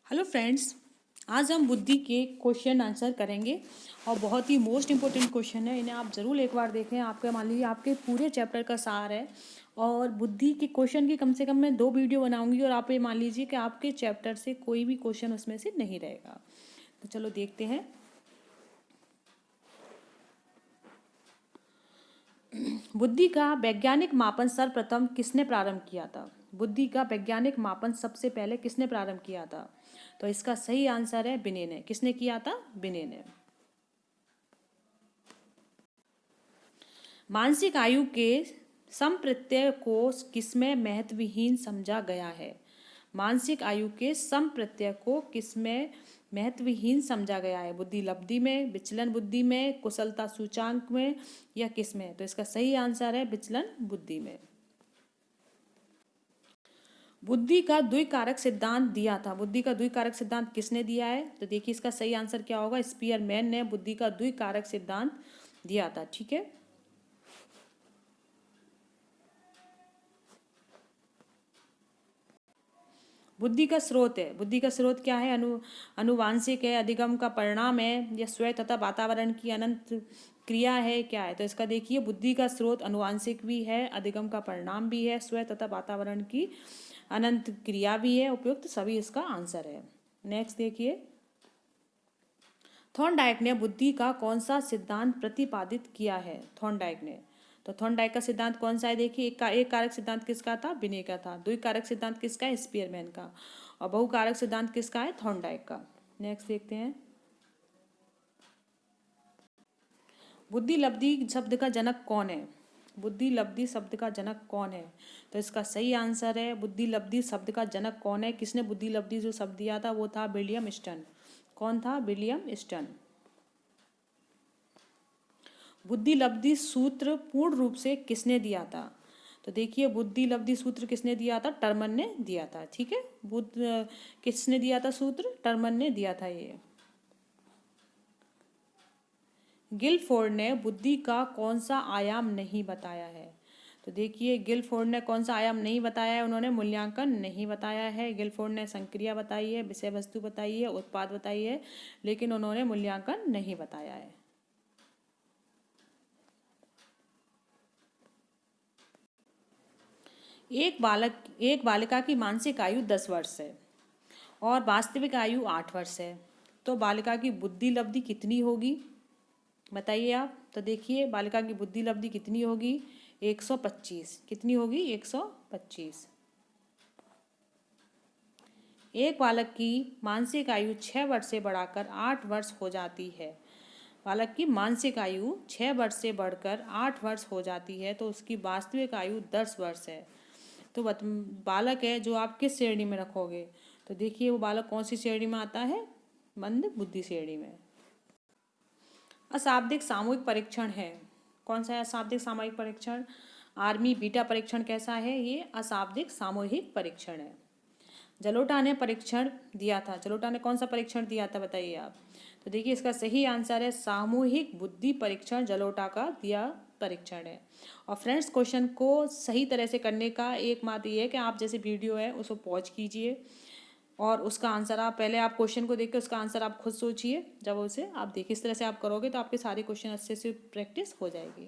Hello friends, आज हम बुद्धि के क्वेश्चन आंसर करेंगे और बहुत ही मोस्ट इम्पोर्टेंट क्वेश्चन है। इन्हें आप ज़रूर एक बार देखें। आपके मान लीजिए आपके पूरे चैप्टर का सार है और बुद्धि के क्वेश्चन की कम से कम मैं 2 वीडियो बनाऊंगी और आप ये मान लीजिए कि आपके चैप्टर से कोई भी क्वेश्चन उसमें से नहीं रहेगा। तो चलो देखते हैं। बुद्धि का वैज्ञानिक मापन सर्वप्रथम किसने प्रारंभ किया था? बुद्धि का वैज्ञानिक मापन सबसे पहले किसने प्रारंभ किया था? तो इसका सही आंसर है बिने ने। किसने किया था? बिने ने। मानसिक आयु के संप्रत्यय को किसमें महत्वहीन समझा गया है? मानसिक आयु के संप्रत्यय को किसमें महत्वहीन समझा गया है? बुद्धि लब्धि में, विचलन बुद्धि में, कुशलता सूचांक में या किसमें? तो इसका सही आंसर है विचलन बुद्धि में। बुद्धि का द्विकारक सिद्धांत दिया था। बुद्धि का द्विकारक सिद्धांत किसने दिया है? तो देखिए इसका सही आंसर क्या होगा। स्पीयरमैन ने बुद्धि का द्विकारक सिद्धांत दिया था। ठीक है। बुद्धि का स्रोत है। बुद्धि का स्रोत क्या है? अनुवांशिक है, अधिगम का परिणाम है या स्वयं तथा वातावरण की अनंत क्रिया है, क्या है? तो इसका देखिए बुद्धि का स्रोत अनुवांशिक भी है, अधिगम का परिणाम भी है, स्वयं तथा वातावरण की अनंत क्रिया भी है। उपयुक्त सभी इसका आंसर है। नेक्स्ट देखिए, थॉर्नडाइक ने बुद्धि का कौन सा सिद्धांत प्रतिपादित किया है? थॉर्नडाइक ने। तो थॉर्नडाइक का सिद्धांत कौन सा है? देखिए एक कारक सिद्धांत किसका था? बिने का था। द्विकारक सिद्धांत किसका है? स्पीयरमैन का। और बहुकारक सिद्धांत किसका है? थॉर्नडाइक का। नेक्स्ट देखते हैं, बुद्धि लब्धि शब्द का जनक कौन है? बुद्धि लब्धि शब्द का जनक कौन है? तो इसका सही आंसर है बुद्धि लब्धि शब्द का जनक कौन है? किसने बुद्धि लब्धि जो शब्द दिया था वो था विलियम स्टन। कौन था? William Stern. बुद्धि लब्धि सूत्र पूर्ण रूप से किसने दिया था? तो देखिए बुद्धि लब्धि सूत्र किसने दिया था? टर्मन ने दिया था। ठीक है। किसने दिया था सूत्र? टर्मन ने दिया था ये। गिलफोर्ड ने बुद्धि का कौन सा आयाम नहीं बताया है? तो देखिए गिलफोर्ड ने कौन सा आयाम नहीं बताया है? उन्होंने मूल्यांकन नहीं बताया है। गिलफोर्ड ने संक्रिया बताई है, विषय वस्तु बताई है, उत्पाद बताई है, लेकिन उन्होंने मूल्यांकन नहीं बताया है। एक बालिका की मानसिक आयु 10 वर्ष है और वास्तविक आयु 8 वर्ष है। तो बालिका की बुद्धि लब्धि कितनी होगी? बताइए आप। तो देखिए बालिका की बुद्धि लब्धि कितनी होगी? 125। कितनी होगी? 125। एक बालक की मानसिक आयु 6 वर्ष से बढ़ाकर 8 वर्ष हो जाती है। बालक की मानसिक आयु 6 वर्ष से बढ़कर 8 वर्ष हो जाती है तो उसकी वास्तविक आयु 10 वर्ष है। तो बालक है जो आप किस श्रेणी में रखोगे? तो देखिए वो बालक कौन सी श्रेणी में आता है? मंद बुद्धि श्रेणी में। अशाब्दिक सामूहिक परीक्षण है। कौन सा है अशाब्दिक सामूहिक परीक्षण? आर्मी बीटा परीक्षण कैसा है? ये अशाब्दिक सामूहिक परीक्षण है। जलोटा ने परीक्षण दिया था। जलोटा ने कौन सा परीक्षण दिया था? बताइए आप। तो देखिए इसका सही आंसर है सामूहिक बुद्धि परीक्षण जलोटा का दिया परीक्षण है। और फ्रेंड्स क्वेश्चन को सही तरह से करने का एकमात्र ये है कि आप जैसे वीडियो है उसको पॉज कीजिए और उसका आंसर आप पहले आप क्वेश्चन को देख के उसका आंसर आप खुद सोचिए। जब उसे आप देखिए इस तरह से आप करोगे तो आपके सारे क्वेश्चन अच्छे से प्रैक्टिस हो जाएगी।